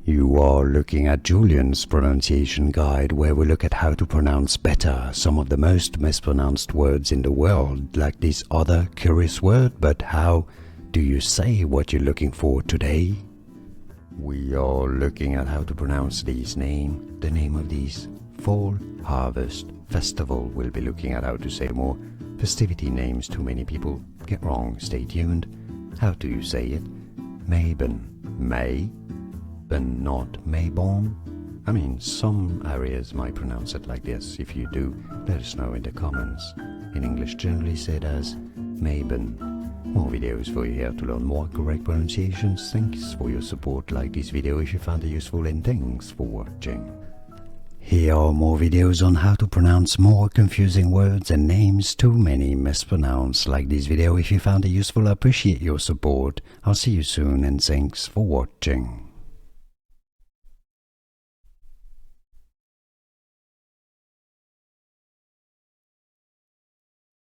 You are looking at Julian's pronunciation guide, where we look at how to pronounce better some of the most mispronounced words in the world, like this other curious word. But how do you say what you're looking for today? We are looking at how to pronounce these names, the name of these fall harvest festival. We'll be looking at how to say more festivity names too many people get wrong. Stay tuned. How do you say it? Maybon. May, but not Maybon. I mean, some areas might pronounce it like this. If you do, let us know in the comments. In English, generally said as Maybon. More videos for you here to learn more correct pronunciations. Thanks for your support. Like this video if you found it useful, and thanks for watching. Here are more videos on how to pronounce more confusing words and names too many mispronounced. Like this video if you found it useful. I appreciate your support. I'll see you soon, and thanks for watching.